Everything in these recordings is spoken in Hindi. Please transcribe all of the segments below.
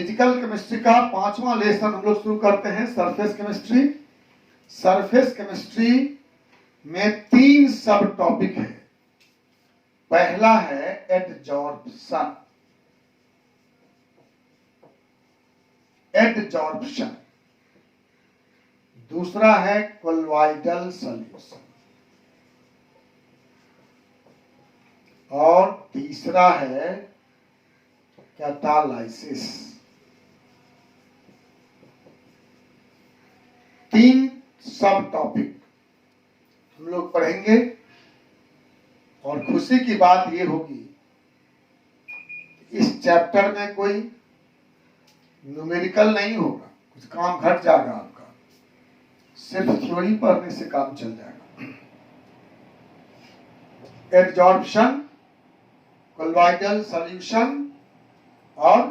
फिजिकल केमिस्ट्री का 5वां लेसन हम लोग शुरू करते हैं, सरफेस केमिस्ट्री। सरफेस केमिस्ट्री में 3 सब टॉपिक है। पहला है एडजॉर्प्शन। एडजॉर्प्शन। दूसरा है कोलॉइडल सॉल्यूशन और तीसरा है कैटालाइसिस। 3 सब टॉपिक हम लोग पढ़ेंगे और खुशी की बात ये होगी इस चैप्टर में कोई न्यूमेरिकल नहीं होगा, कुछ काम घट जाएगा आपका, सिर्फ थ्योरी पढ़ने से काम चल जाएगा। एडजॉर्प्शन, कोलॉइडल सॉल्यूशन और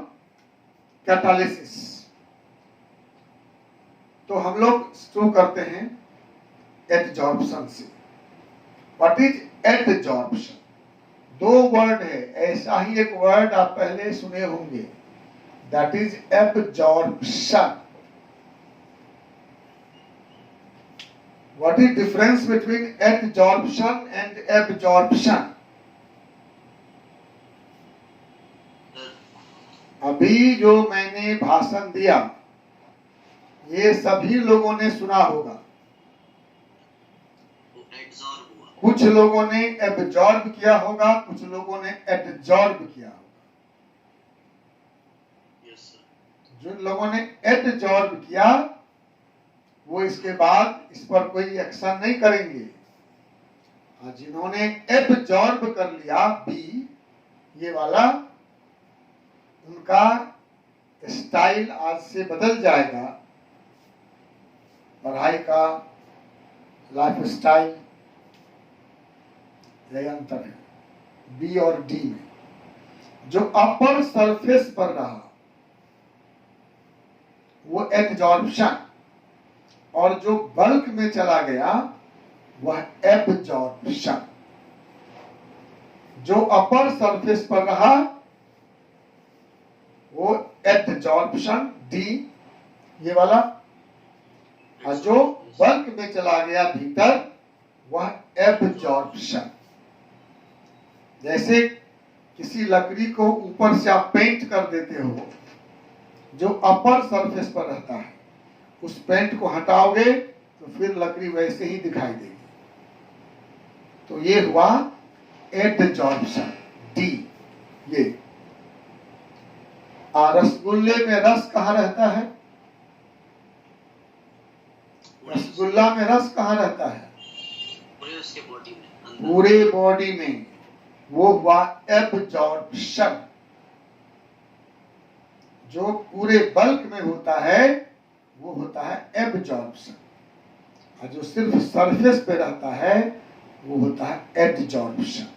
कैटालिसिस। तो हम लोग शुरू करते हैं एडजॉर्प्शन से। What is adsorption? 2 वर्ड है, ऐसा ही एक वर्ड आप पहले सुने होंगे, that is absorption. What is difference between adsorption and absorption? अभी जो मैंने भाषण दिया ये सभी लोगों ने सुना होगा। कुछ लोगों ने एब्जॉर्ब किया होगा, कुछ लोगों ने एडजॉर्ब किया होगा। जिन लोगों ने एडजॉर्ब किया वो इसके बाद इस पर कोई एक्शन नहीं करेंगे, और जिन्होंने एब्जॉर्ब कर लिया बी ये वाला, उनका स्टाइल आज से बदल जाएगा। पढ़ाई का लाइफ स्टाइल यही अंतर है बी और डी में। जो अपर सरफेस पर रहा वो एडजॉर्प्शन, और जो बल्क में चला गया वह एब्जॉर्प्शन। जो अपर सरफेस पर रहा वो एडजॉर्प्शन डी ये वाला, और जो बल्क में चला गया भीतर वह एब्जॉर्प्शन। जैसे किसी लकड़ी को ऊपर से आप पेंट कर देते हो, जो अपर सरफेस पर रहता है उस पेंट को हटाओगे तो फिर लकड़ी वैसे ही दिखाई देगी। तो ये हुआ एडजॉर्प्शन डी। ये रसगुल्ले में रस कहाँ रहता है? रसगुल्ला में रस कहाँ रहता है? पूरे बॉडी में। वो हुआ एब्जॉर्प्शन। जो पूरे बल्क में होता है वो होता है एब्जॉर्प्शन, और जो सिर्फ सरफेस पे रहता है वो होता है एडजॉर्प्शन।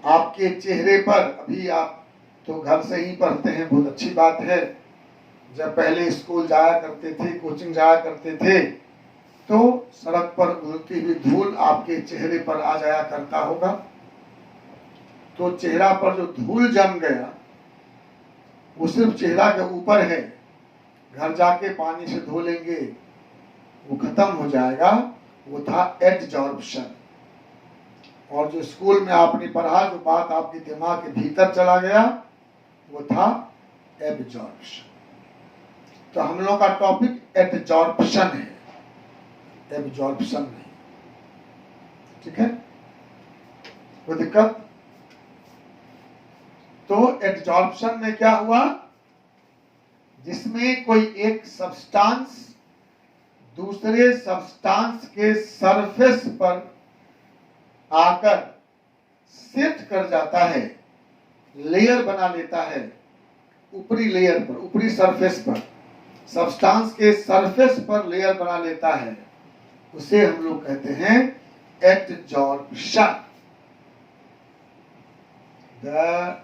आपके चेहरे पर, अभी आप तो घर से ही पढ़ते हैं, बहुत अच्छी बात है। जब पहले स्कूल जाया करते थे, कोचिंग जाया करते थे, तो सड़क पर उड़ती हुई धूल आपके चेहरे पर आ जाया करता होगा। तो चेहरा पर जो धूल जम गया वो सिर्फ चेहरा के ऊपर है, घर जाके पानी से धो लेंगे वो खत्म हो जाएगा। वो था एडजॉर्प्शन। और जो स्कूल में आपने पढ़ा, जो बात आपके दिमाग के भीतर चला गया वो था एब्जॉर्प्शन। तो हम लोग का टॉपिक एडजॉर्प्शन है, एब्जॉर्प्शन नहीं। ठीक है, कोई दिक्कत? तो एडजॉर्प्शन में क्या हुआ? जिसमें कोई एक सब्सटेंस दूसरे सब्सटेंस के सरफेस पर आकर सेट कर जाता है, लेयर बना लेता है, ऊपरी लेयर पर, ऊपरी सरफेस पर, सब्सटेंस के सरफेस पर लेयर बना लेता है, उसे हम लोग कहते हैं adsorption. The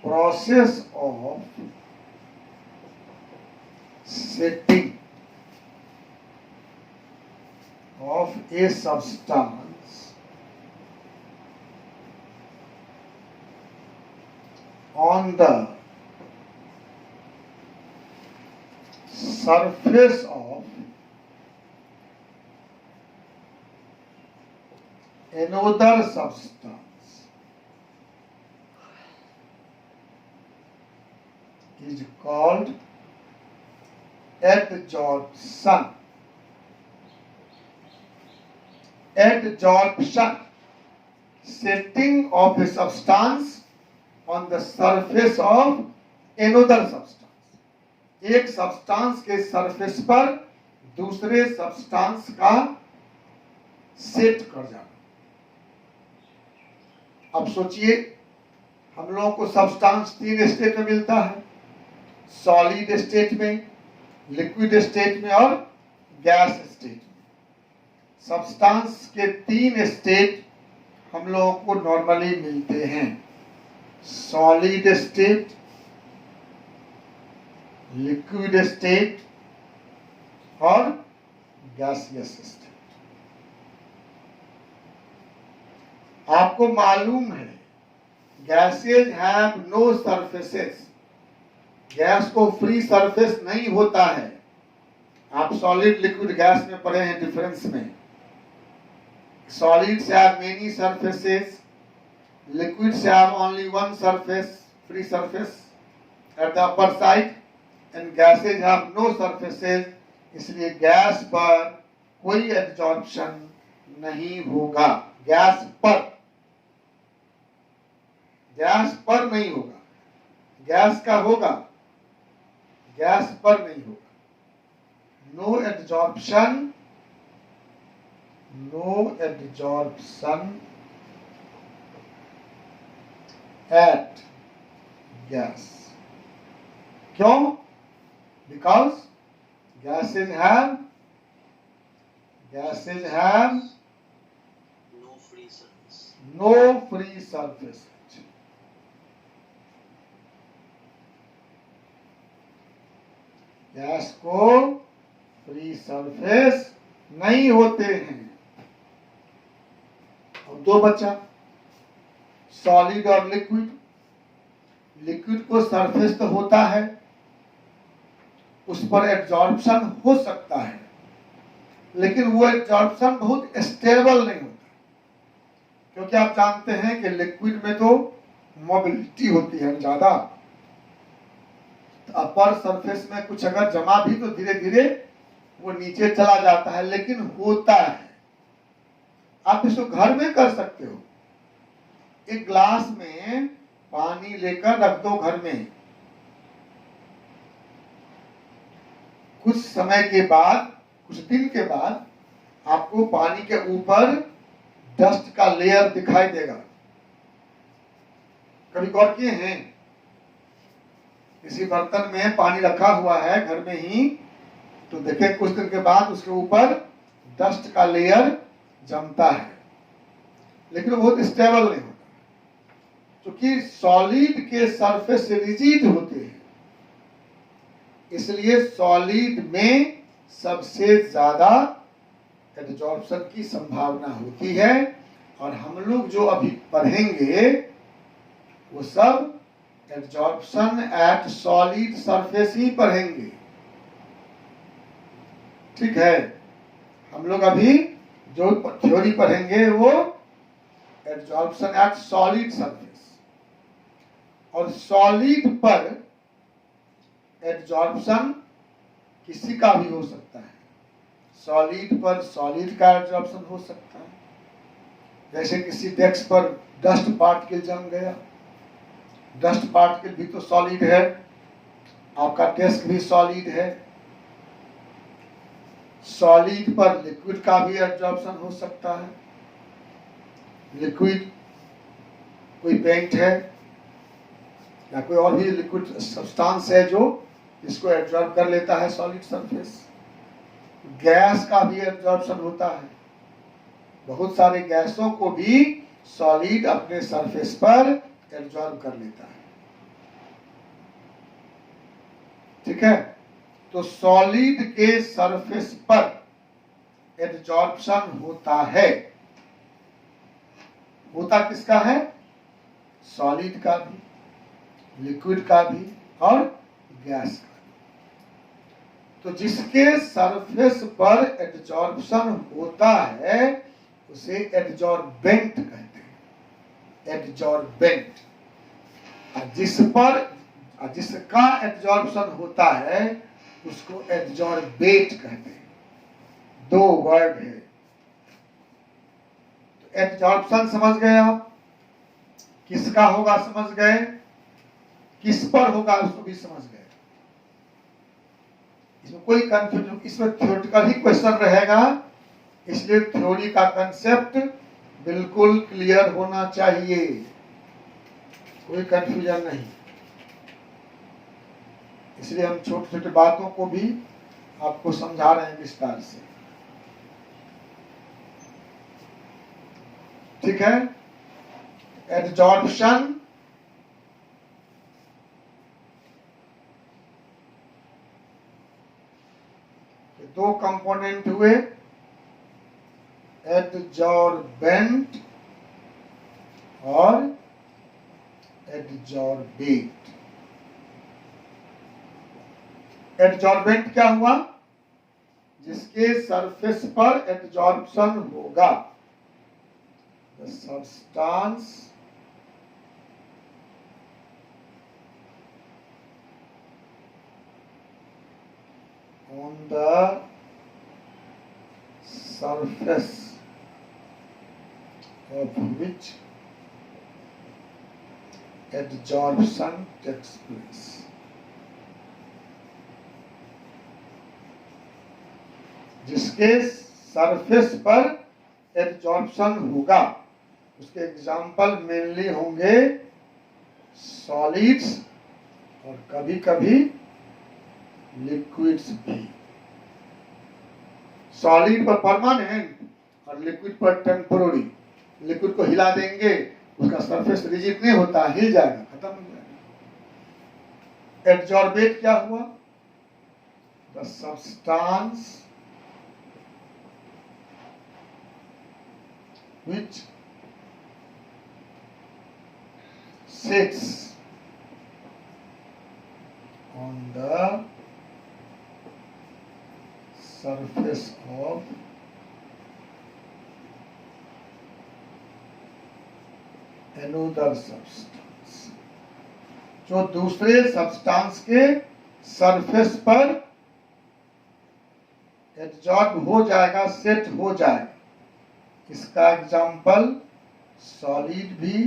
process of setting of a substance, on the surface of another substance is called adsorption. Adsorption, setting of a substance on the surface of another substance. एक सब्सटेंस के सरफेस पर दूसरे सब्सटेंस का सेट कर जाना। अब सोचिए, हम लोगों को सब्सटेंस 3 स्टेट में मिलता है, सॉलिड स्टेट में, लिक्विड स्टेट में और गैस स्टेट में। सब्सटेंस के 3 स्टेट हम लोगों को नॉर्मली मिलते हैं, सॉलिड स्टेट, लिक्विड स्टेट और गैसियस स्टेट। आपको मालूम है gases have no surfaces, gas को फ्री सरफेस नहीं होता है। आप सॉलिड लिक्विड गैस में पढ़े हैं डिफरेंस में। Solids have many surfaces, liquids have only one surface, free surface at the upper side, and gases have no surfaces, इसलिए गैस पर कोई एब्जॉर्प्शन नहीं होगा। गैस पर नहीं होगा। गैस का होगा, गैस पर नहीं होगा। No absorption at gas. क्यों? Because gases have no free surface. Gas को फ्री सरफेस नहीं होते हैं। और 2 बचा, सॉलिड और लिक्विड। लिक्विड को सरफेस तो होता है, उस पर एब्जॉर्प्शन हो सकता है, लेकिन वो एब्जॉर्प्शन बहुत स्टेबल नहीं होता, क्योंकि आप जानते हैं कि लिक्विड में तो मोबिलिटी होती है ज्यादा। तो अपर सरफेस में कुछ अगर जमा भी तो धीरे धीरे वो नीचे चला जाता है, लेकिन होता है। आप इसको घर में कर सकते हो। एक ग्लास में पानी लेकर रख दो घर में, कुछ समय के बाद, कुछ दिन के बाद आपको पानी के ऊपर डस्ट का लेयर दिखाई देगा। कभी गौर किए हैं? किसी बर्तन में पानी रखा हुआ है घर में ही, तो देखें कुछ दिन के बाद उसके ऊपर डस्ट का लेयर जमता है, लेकिन वो बहुत स्टेबल नहीं होता, क्योंकि सॉलिड के सरफेस रिजिड होते हैं। इसलिए सॉलिड में सबसे ज्यादा एब्जॉर्प्शन की संभावना होती है, और हम लोग जो अभी पढ़ेंगे वो सब एब्जॉर्प्शन एट सॉलिड सरफेस ही पढ़ेंगे। ठीक है? हम लोग अभी जो थ्योरी पढ़ेंगे वो एब्जॉर्प्शन एट सॉलिड सरफेस, और सॉलिड पर एब्जॉर्प्शन किसी का भी हो सकता है। सॉलिड पर सॉलिड का एब्जॉर्प्शन हो सकता है, जैसे किसी डेस्क पर डस्ट पार्टिकल जम गया। डस्ट पार्टिकल भी तो सॉलिड है, आपका डेस्क भी सॉलिड है। सॉलिड पर लिक्विड का भी एब्जॉर्प्शन हो सकता है। लिक्विड कोई पेंट है या कोई और भी लिक्विड सब्सटेंस है जो इसको एब्जॉर्ब कर लेता है सॉलिड सरफेस। गैस का भी एब्जॉर्प्शन होता है। बहुत सारे गैसों को भी सॉलिड अपने सरफेस पर एब्जॉर्ब कर लेता है। ठीक है? तो सॉलिड के सरफेस पर एब्जॉर्प्शन होता है। होता किसका है? सॉलिड का भी। लिक्विड का भी और गैस का। तो जिसके सरफेस पर एडजॉर्प्शन होता है उसे एडजॉर्बेंट कहते हैं, एडजॉर्बेंट। जिसका एडजॉर्प्शन होता है उसको एडजॉर्बेट कहते हैं। दो वर्ड है। तो एडजॉर्प्शन समझ गए आप, किसका होगा समझ गए, किस पर होगा उसको भी समझ गए। इसमें कोई कंफ्यूजन, इसमें थ्योरेटिकल ही क्वेश्चन रहेगा, इसलिए थ्योरी का कंसेप्ट बिल्कुल क्लियर होना चाहिए, कोई कंफ्यूजन नहीं। इसलिए हम छोटी छोटी बातों को भी आपको समझा रहे हैं विस्तार से, ठीक है। एडजॉर्प्शन दो कंपोनेंट हुए, एडजॉर्बेंट और एडजॉर्बेट। एडजॉर्बेंट क्या हुआ, जिसके सरफेस पर एडजॉर्प्शन होगा, the substance on the surface of which adsorption takes place। जिसके सरफेस पर एडजॉर्प्शन होगा उसके एग्जाम्पल मेनली होंगे सॉलिड्स और कभी कभी लिक्विड्स भी। सॉलिड पर परमानेंट और लिक्विड पर टेम्पोररी। लिक्विड को हिला देंगे उसका सरफेस रिजिड नहीं होता, हिल जाएगा, खत्म हो जाएगा। एडजॉर्बेट क्या हुआ, the substance which sits on the surface of another substance, जो दूसरे सब्सटेंस के सरफेस पर एडजॉर्ब हो जाएगा, सेट हो जाएगा। इसका एग्जाम्पल सॉलिड भी,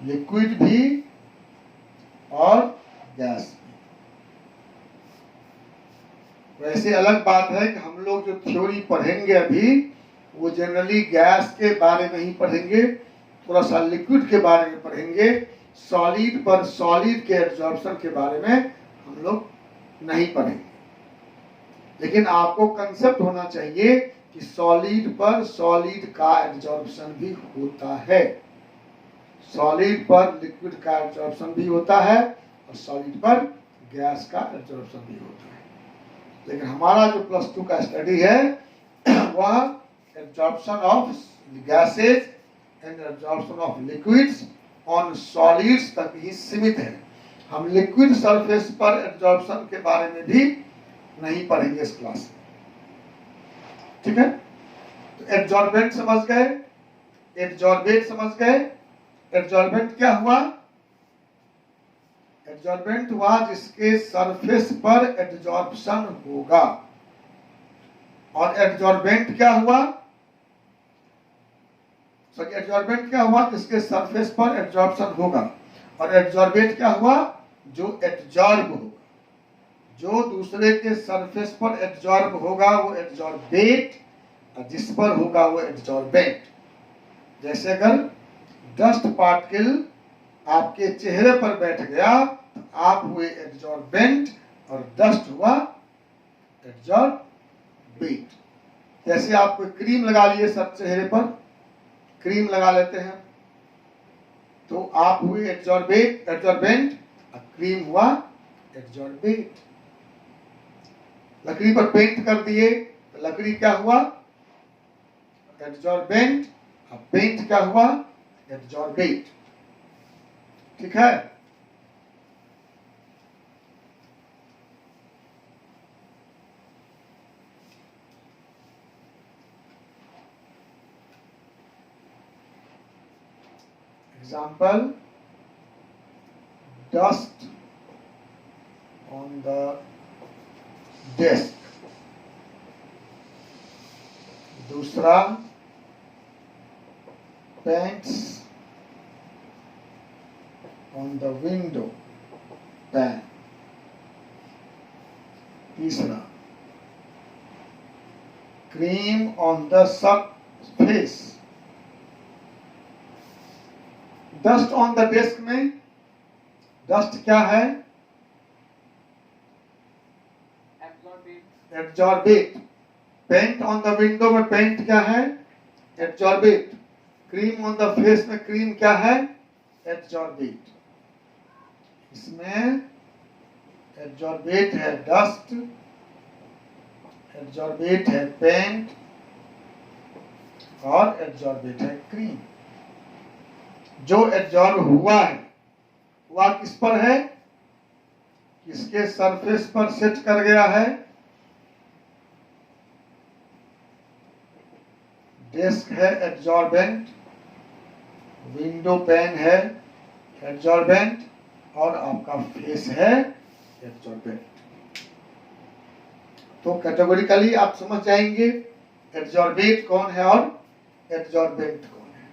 लिक्विड भी और गैस भी। वैसे अलग बात है कि हम लोग जो थ्योरी पढ़ेंगे अभी वो जनरली गैस के बारे में ही पढ़ेंगे, थोड़ा सा लिक्विड के बारे में पढ़ेंगे। सॉलिड पर सॉलिड के एब्जॉर्प्शन के बारे में हम लोग नहीं पढ़ेंगे। लेकिन आपको कंसेप्ट होना चाहिए कि सॉलिड पर सॉलिड का एब्जॉर्प्शन भी होता है, सॉलिड पर लिक्विड का एब्जॉर्प्शन भी होता है और सॉलिड पर गैस का एब्जॉर्प्शन भी होता है। लेकिन हमारा जो +2 का स्टडी है वह absorption of gases and absorption of liquids on solids तक ही सीमित है। हम लिक्विड सरफेस पर एब्जॉर्प्शन के बारे में भी नहीं पढ़ेंगे इस क्लास में, ठीक है। तो एब्जॉर्बेंट समझ गए, एब्जॉर्बेट समझ गए। एब्जॉर्बेंट क्या हुआ, एब्जॉर्बेंट हुआ जिसके सरफेस पर एब्जॉर्प्शन होगा। और एब्जॉर्बेंट क्या हुआ, सॉरी एब्जॉर्बेंट क्या हुआ, जिसके सरफेस पर एब्जॉर्प्शन होगा। और एब्जॉर्बेट क्या हुआ, जो एब्जॉर्ब होगा, जो दूसरे के सरफेस पर एब्जॉर्ब होगा वो एब्जॉर्बेट, और जिस पर होगा वो एब्जॉर्बेंट। जैसे अगर डस्ट पार्टिकल आपके चेहरे पर बैठ गया तो आप हुए एब्जॉर्बेंट और डस्ट हुआ एब्जॉर्बेट। जैसे आप कोई क्रीम लगा लिए सब चेहरे पर, क्रीम लगा लेते हैं तो आप हुए एब्जॉर्बेट, एब्जॉर्बेंट, और क्रीम हुआ एब्जॉर्बेट। लकड़ी पर पेंट कर दिए तो लकड़ी क्या हुआ, एब्जॉर्बेंट, और पेंट क्या हुआ, एब्जॉर्बेट। ठीक है। Example, dust on the desk. दूसरा, paints on the window pane. तीसरा, cream on the face. Dust on the desk में डस्ट क्या है? Adsorbate. Paint on the window में पेंट क्या है? Adsorbate. Cream on the face में क्रीम क्या है? एब्जॉर्बेट। इसमें एब्जॉर्बेट है डस्ट, एब्जॉर्बेट है पेंट और एब्जॉर्बेट है क्रीम। जो एब्जॉर्ब हुआ है वह किस पर है? किसके सरफेस पर सेट कर गया है? डेस्क है एब्जॉर्बेंट, विंडो पैन है एब्जॉर्बेंट और आपका फेस है एब्जॉर्बेंट। तो कैटेगोरिकली आप समझ जाएंगे एब्जॉर्बेट कौन है और एब्जॉर्बेंट कौन है।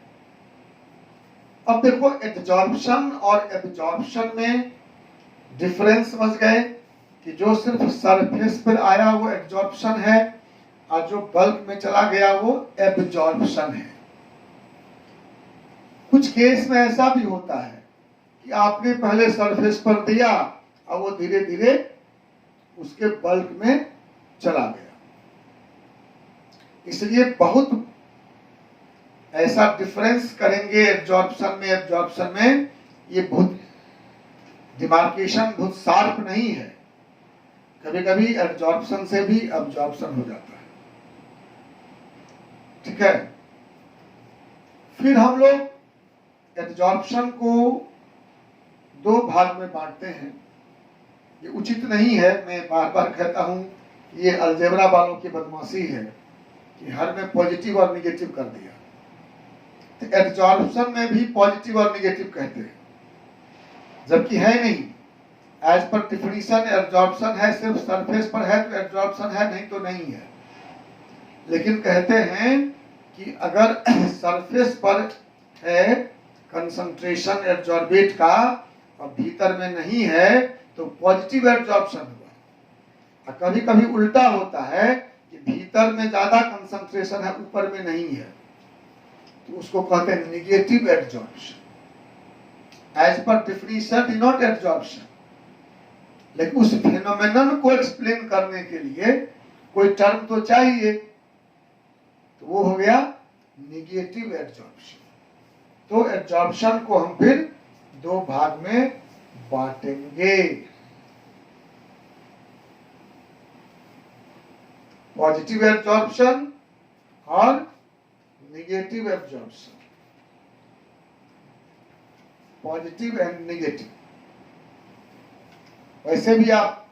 अब देखो, एब्जॉर्प्शन और एब्जॉर्प्शन में डिफरेंस समझ गए कि जो सिर्फ सरफेस पर आया वो एब्जॉर्प्शन है और जो बल्क में चला गया वो एब्जॉर्प्शन है। कुछ केस में ऐसा भी होता है कि आपने पहले सरफेस पर दिया और वो धीरे धीरे उसके बल्क में चला गया। इसलिए बहुत ऐसा डिफरेंस करेंगे एब्जॉर्प्शन में ये बहुत डिमार्केशन बहुत शार्प नहीं है। कभी कभी एब्जॉर्प्शन से भी अब्जॉर्प्शन हो जाता है। ठीक है। फिर हम लोग एब्जॉर्प्शन को दो भाग में बांटते हैं। ये उचित नहीं है, मैं बार बार कहता हूं, ये अलजेब्रा वालों की बदमाशी है कि हर में पॉजिटिव और निगेटिव कर दिया। तो एब्जॉर्प्शन में भी पॉजिटिव और निगेटिव कहते हैं, जबकि है नहीं। एज पर डिफिनीशन एब्जॉर्प्शन है, सिर्फ सरफेस पर है तो एब्जॉर्प्शन है, नहीं तो नहीं है। लेकिन कहते हैं कि अगर सरफेस पर है कंसंट्रेशन एब्जॉर्बेट का और भीतर में नहीं है तो पॉजिटिव एब्जॉर्प्शन हुआ। और कभी कभी उल्टा होता है कि भीतर में ज्यादा कंसंट्रेशन है, ऊपर में नहीं है, तो उसको कहते हैं negative absorption. As per definition denote absorption, लेकिन उस फिनोमेनन को एक्सप्लेन करने के लिए कोई टर्म तो चाहिए, तो वो हो गया निगेटिव एब्जॉर्प्शन। तो एब्जॉर्प्शन को हम फिर दो भाग में बांटेंगे, पॉजिटिव एब्जॉर्प्शन और negative absorption. Positive and negative. वैसे भी आप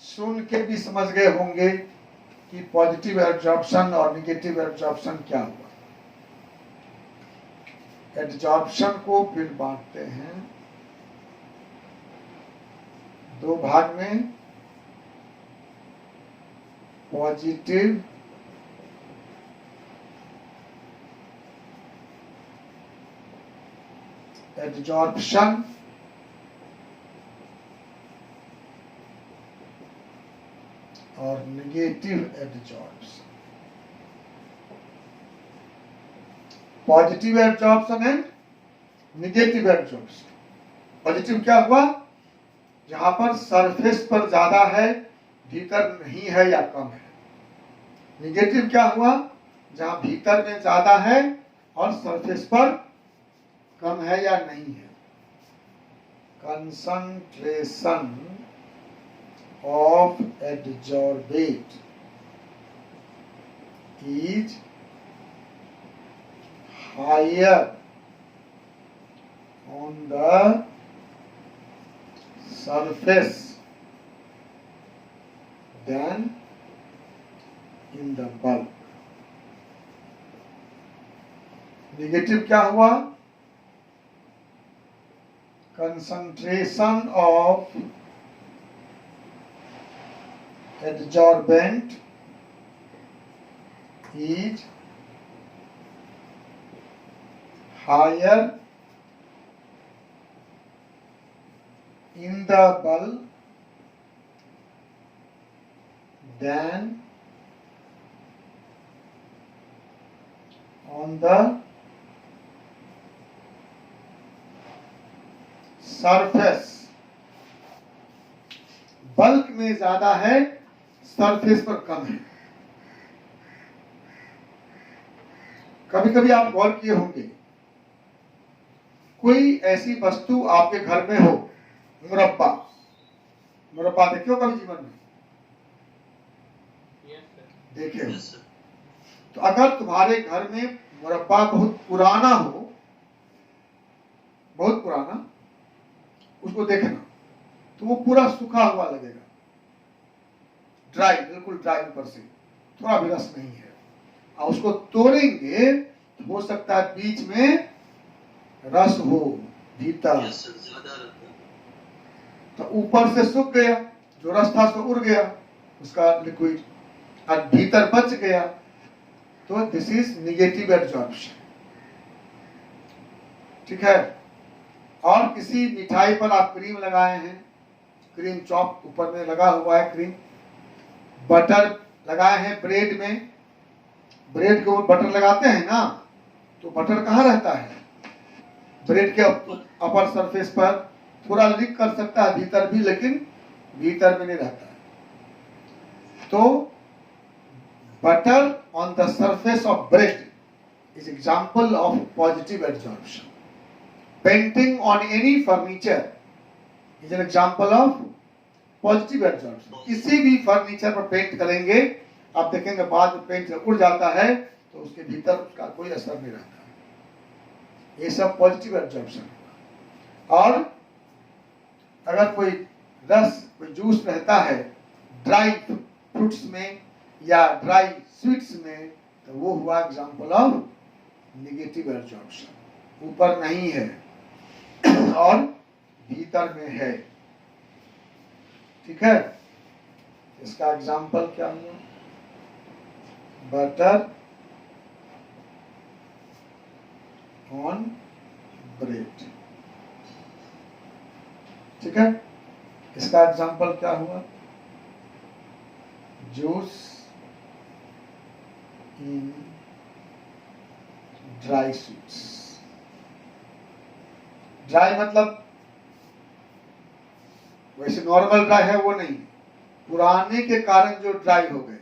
सुन के भी समझ गए होंगे कि पॉजिटिव एब्जॉर्प्शन और निगेटिव एब्जॉर्प्शन क्या हुआ। एब्जॉर्प्शन को फिर बांटते हैं दो भाग में, पॉजिटिव एब्जॉर्प्शन और negative absorption. Positive absorption and negative absorption. Positive क्या हुआ? जहां पर सरफेस पर ज्यादा है, भीतर नहीं है या कम है। निगेटिव क्या हुआ? जहां भीतर में ज्यादा है और सरफेस पर कम है या नहीं है। Concentration of adsorbate is higher on the surface than in the bulk. Negative क्या हुआ? Concentration of adsorbent is higher in the bulk than on the surface. Bulk में ज्यादा है, सरफेस पर कम है। कभी कभी आप गौर किए होंगे, कोई ऐसी वस्तु आपके घर में हो, मुरब्बा, मुरब्बा देखे हो कभी जीवन में? देखे हो? तो अगर तुम्हारे घर में मुरब्बा बहुत पुराना हो, बहुत पुराना, उसको देखना तो वो पूरा सूखा हुआ लगेगा, ड्राई, बिल्कुल ड्राई ऊपर से, थोड़ा भी रस नहीं है। और उसको तोड़ेंगे तो हो सकता है बीच में रस हो, भीतर तो ऊपर से सूख गया, जो रस था सो उड़ गया उसका लिक्विड, और भीतर बच गया। तो दिस इज निगेटिव एब्जॉर्प्शन। ठीक है। और किसी मिठाई पर आप क्रीम लगाए हैं, क्रीम चॉप ऊपर में लगा हुआ है, क्रीम, बटर लगाए हैं ब्रेड में, ब्रेड के ऊपर बटर लगाते हैं ना, तो बटर कहाँ रहता है? ब्रेड के अपर सरफेस पर, थोड़ा लीक कर सकता है भीतर भी, लेकिन भीतर में नहीं रहता है। तो butter on the surface of bread is example of positive absorption. Painting on any furniture is an example of positive absorption. किसी भी फर्नीचर पर पेंट करेंगे, आप देखेंगे बाद में पेंट उड़ जाता है तो उसके भीतर उसका कोई असर नहीं रहता। ये सब पॉजिटिव एब्जॉर्प्शन। और अगर कोई रस, कोई जूस रहता है ड्राई फ्रूट्स में या ड्राई स्वीट्स में, तो वो हुआ एग्जाम्पल ऑफ निगेटिव एब्जॉर्प्शन। ऊपर नहीं है और भीतर में है। ठीक है। इसका एग्जाम्पल क्या हुआ? Butter on bread. ठीक है। इसका एग्जाम्पल क्या हुआ? Juice in dry sweets. Dry मतलब वैसे नॉर्मल ड्राई है वो नहीं, पुराने के कारण जो ड्राई हो गए।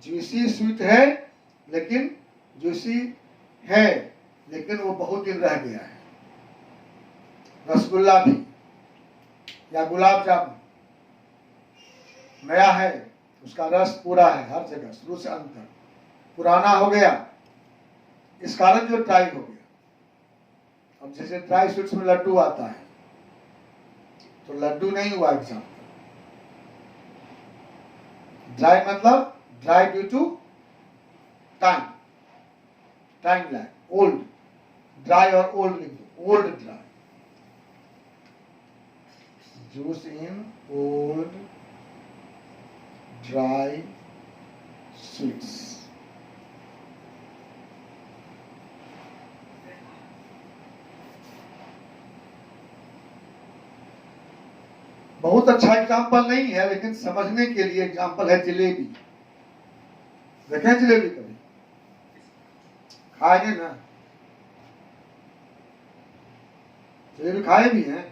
जूसी स्वीट है लेकिन जूसी है लेकिन वो बहुत दिन रह गया है। रसगुल्ला भी या गुलाब जामुन नया है, उसका रस पूरा है हर जगह, शुरू से अंत तक। पुराना हो गया इस कारण जो ड्राई हो गया। अब जैसे ड्राई स्वीट्स में लड्डू आता है, तो लड्डू नहीं हुआ एग्जाम्पल। ड्राई मतलब dry due to time, time lag, old. Dry और ओल्ड लिख दो, old dry. Juice in old dry sweets. बहुत अच्छा एग्जाम्पल नहीं है लेकिन समझने के लिए एग्जाम्पल है जलेबी। देखें जलेबी कभी? खाएंगे ना? जलेबी खाए भी हैं।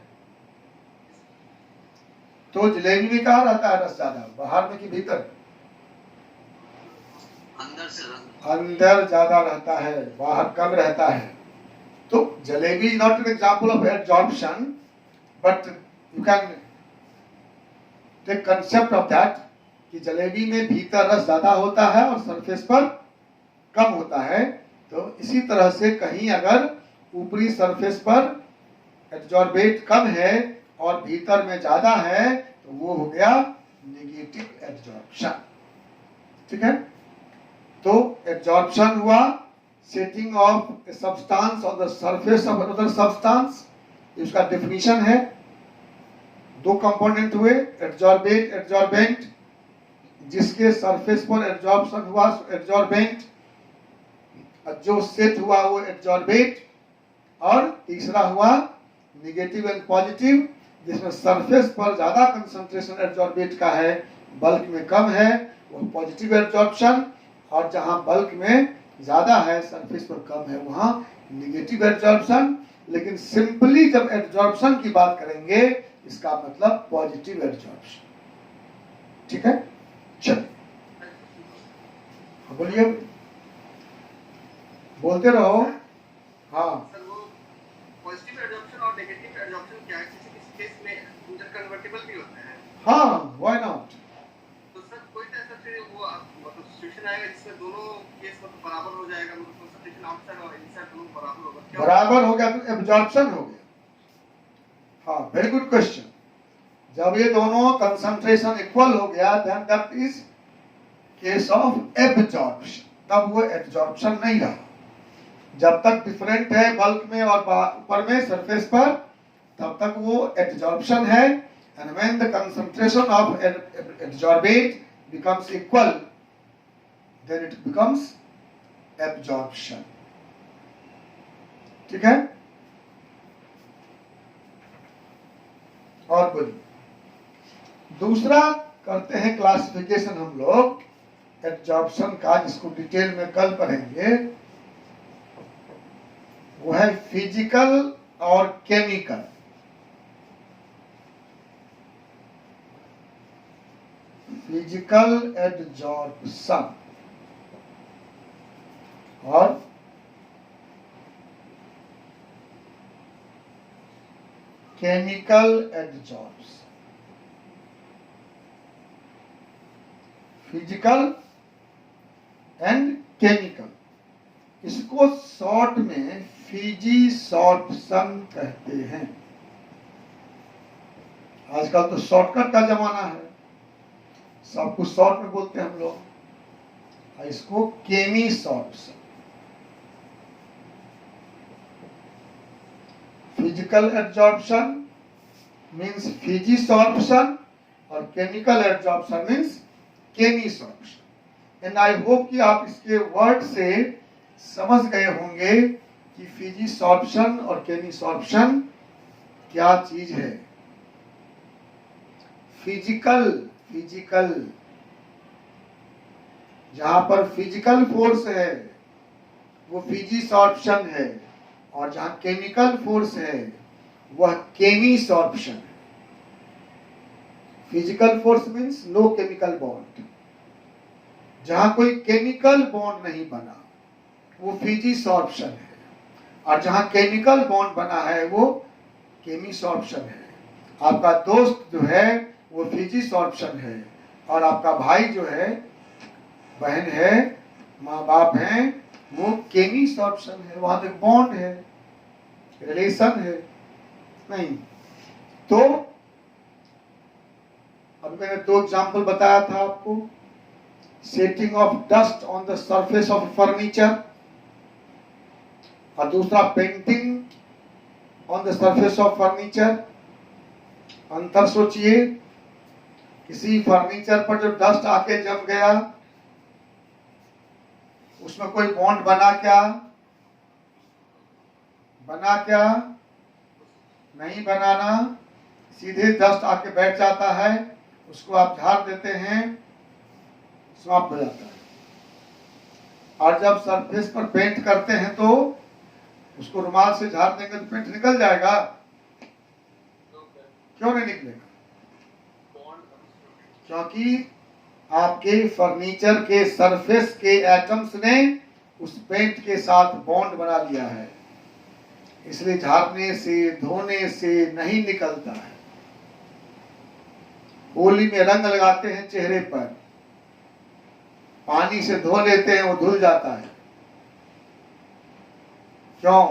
तो जलेबी में कहाँ रहता है रस ज्यादा, बाहर में कि भीतर? अंदर ज्यादा रहता है, बाहर कम रहता है। तो jalebi is not an example of absorption, but you can take concept of that कि जलेबी में भीतर रस ज्यादा होता है और सरफेस पर कम होता है। तो इसी तरह से कहीं अगर ऊपरी सरफेस पर एड्जॉर्बेट कम है और भीतर में ज्यादा है, तो वो हो गया नेगेटिव एड्जॉर्प्शन। ठीक है, तो एड्जॉर्प्शन हुआ setting of substance on the surface of another substance, इसका डेफिनेशन है। दो कंपोनेंट हुए, एड्जॉर्बेट एड्जॉर्बेंट, जिसके सरफेस पर एड्जॉर्प्शन हुआ एड्जॉर्बेंट, जो सेट हुआ वो एड्जॉर्बेट, और तीसरा हुआ नेगेटिव एंड पॉजिटिव, जिसमें सरफेस पर ज्यादा कंसंट्रेशन एड्जॉर्बेट का है, बल्क में कम है, वो पॉजिटिव एड्जॉर्प्शन, और जहां बल्क में ज्यादा है सरफेस पर कम है वहां नेगेटिव एड्जॉर्प्शन। लेकिन सिंपली जब एड्जॉर्प्शन की बात करेंगे इसका मतलब पॉजिटिव एड्जॉर्प्शन। ठीक है, चलिए बोलिए, बोलते रहो। हाँ सर, वो पॉजिटिव एडॉप्शन और नेगेटिव एडॉप्शन क्या है? किसी किसी केस में इंटरकन्वर्टेबल भी होते हैं। हाँ, व्हाई नॉट। तो सर कोई तो ऐसा फिर वो मतलब सिचुएशन आएगा जिसमें दोनों केस मतलब बराबर हो जाएगा, मतलब कंसंट्रेशन आउटसाइड और इनसाइड दोनों बराबर होगा, क्या बराबर हो गया तो एब्जॉर्प्शन हो गया। हाँ, वेरी गुड क्वेश्चन। जब ये दोनों कंसंट्रेशन इक्वल हो गया then that is case of absorption, तब वो एब्जॉर्प्शन नहीं रहा। जब तक डिफरेंट है बल्क में और ऊपर में सरफेस पर, तब तक वो एब्जॉर्प्शन है। And when the concentration of absorbent becomes equal, then it becomes absorption। ठीक है, और बोलिए। दूसरा करते हैं क्लासिफिकेशन हम लोग एब्जॉर्प्शन का, जिसको डिटेल में कल पढ़ेंगे। वो है फिजिकल और केमिकल। फिजिकल एब्जॉर्प्शन और chemical absorption. Physical and chemical, इसको शॉर्ट में फिजिसॉर्प्शन कहते हैं। आजकल तो शॉर्टकट का जमाना है, सब कुछ शॉर्ट में बोलते हैं हम लोग। इसको chemisorption, physical adsorption means physisorption और chemical adsorption means chemisorption. And I hope कि आप इसके वर्ड से समझ गए होंगे कि फिजिसॉर्प्शन और केमिसॉर्प्शन क्या चीज है। फिजिकल, फिजिकल जहां पर फिजिकल फोर्स है वो फिजिसॉर्प्शन है, और जहां केमिकल फोर्स है वह केमिसॉर्प्शन है। Physical force means no chemical bond, जहां कोई केमिकल बॉन्ड नहीं बना वो फिजिसॉर्प्शन है, और जहां केमिकल बॉन्ड बना है वो केमिसॉर्प्शन है। आपका दोस्त जो है वो फिजिसॉर्प्शन है, और आपका भाई जो है, बहन है, माँ बाप हैं, वो केमिसॉर्प्शन है। वहां तक बॉन्ड है, रिलेशन है नहीं। तो अब मैंने दो एग्जांपल बताया था आपको, setting of dust on the surface of furniture, और दूसरा painting on the surface of furniture. अंतर सोचिए, किसी फर्नीचर पर जो डस्ट आके जम गया उसमें कोई बॉन्ड बना क्या? बना क्या? नहीं बनाना, सीधे डस्ट आके बैठ जाता है, उसको आप झाड़ देते हैं, समाप्त हो जाता है। और जब सरफेस पर पेंट करते हैं तो उसको रुमाल से झाड़ देंगे तो पेंट निकल जाएगा? क्यों नहीं निकलेगा? क्योंकि आपके फर्नीचर के सरफेस के एटम्स ने उस पेंट के साथ बॉन्ड बना लिया है, इसलिए झाड़ने से धोने से नहीं निकलता है। होली में रंग लगाते हैं चेहरे पर, पानी से धो लेते हैं, वो धुल जाता है। क्यों?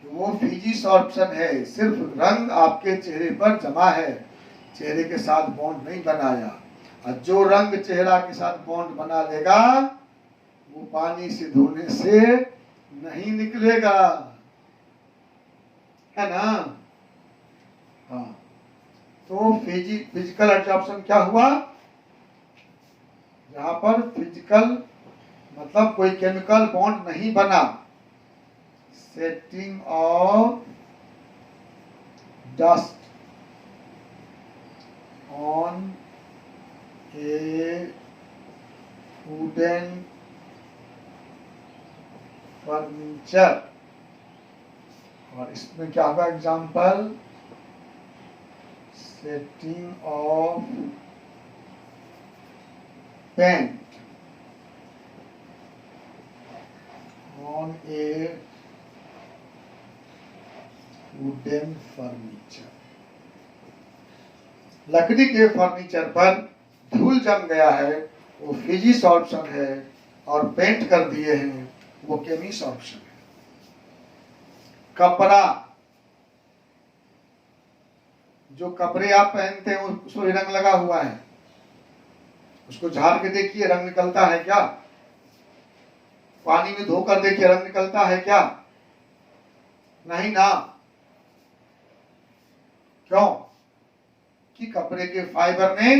कि वो फिजिसॉर्प्शन है, सिर्फ रंग आपके चेहरे पर जमा है, चेहरे के साथ बॉन्ड नहीं बनाया। और जो रंग चेहरा के साथ बॉन्ड बना लेगा वो पानी से धोने से नहीं निकलेगा, है ना। हाँ, तो फिजिकल एब्जॉर्प्शन क्या हुआ, जहां पर फिजिकल मतलब कोई केमिकल बॉन्ड नहीं बना, setting of dust on a wooden furniture. और इसमें क्या होगा example, setting of paint on a wooden furniture. लकड़ी के फर्नीचर पर धूल जम गया है, वो फिजिसॉर्प्शन है, और पेंट कर दिए हैं, वो केमिसॉर्प्शन है। कपड़ा, जो कपड़े आप पहनते हैं उसमें रंग लगा हुआ है, उसको झाड़ के देखिए रंग निकलता है क्या, पानी में धोकर देखिए रंग निकलता है क्या, नहीं ना। क्यों? कि कपड़े के फाइबर ने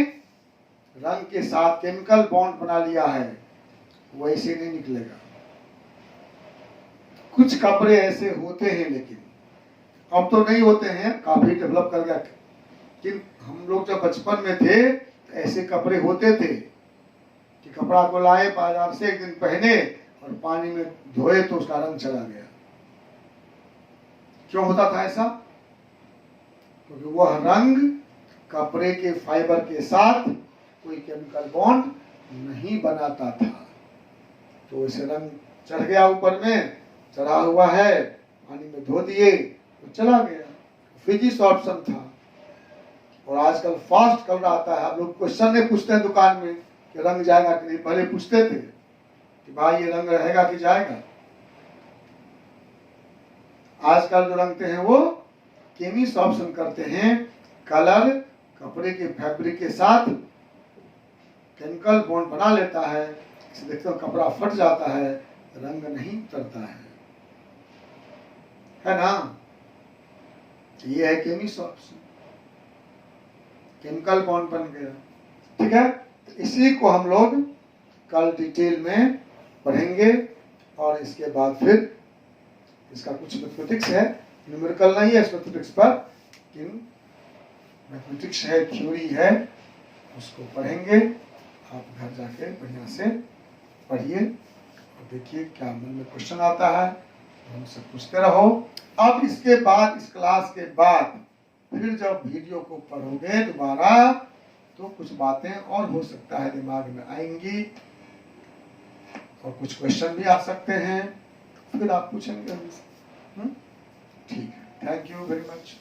रंग के साथ केमिकल बॉन्ड बना लिया है, वैसे नहीं निकलेगा। कुछ कपड़े ऐसे होते हैं, लेकिन अब तो नहीं होते हैं, काफी डेवलप कर गया, लेकिन हम लोग जब बचपन में थे तो ऐसे कपड़े होते थे कि कपड़ा को लाए बाजार से, एक दिन पहने और पानी में धोए तो उसका रंग चला गया। क्यों होता था ऐसा? क्योंकि वह रंग कपड़े के फाइबर के साथ कोई केमिकल बॉन्ड नहीं बनाता था, तो वैसे रंग चढ़ गया, ऊपर में चढ़ा हुआ है, पानी में धो दिए तो चला गया, फिजिसॉर्प्शन था। और आजकल फास्ट कलर आता है, आप लोग क्वेश्चन नहीं पूछते हैं दुकान में कि रंग जाएगा कि नहीं, पहले पूछते थे कि भाई ये रंग रहेगा कि जाएगा। आजकल जो रंगते हैं वो केमिसॉर्प्शन करते हैं, कलर कपड़े के फैब्रिक के साथ केमिकल बॉन्ड बना लेता है, इसे देखते हो कपड़ा फट जाता है, रंग नहीं उतरता है ना। ये है केमिसॉर्प्शन, केमिकल बॉन्ड बन गया। ठीक है, तो इसी को हम लोग कल डिटेल में पढ़ेंगे, और इसके बाद फिर इसका कुछ मैथमेटिक्स है, न्यूमेरिकल नहीं है मैथमेटिक्स पर, लेकिन मैथमेटिक्स है, थ्योरी है, उसको पढ़ेंगे। आप घर जाके बढ़िया से पढ़िए और देखिए क्या मन में क्वेश्चन आता है, हमसे पूछते रहो। अब इसके बाद, इस क्लास के बाद फिर जब वीडियो को पढ़ोगे दोबारा, तो कुछ बातें और हो सकता है दिमाग में आएंगी, और कुछ क्वेश्चन भी आ सकते हैं, फिर आप पूछेंगे हमसे। ठीक है, थैंक यू वेरी मच।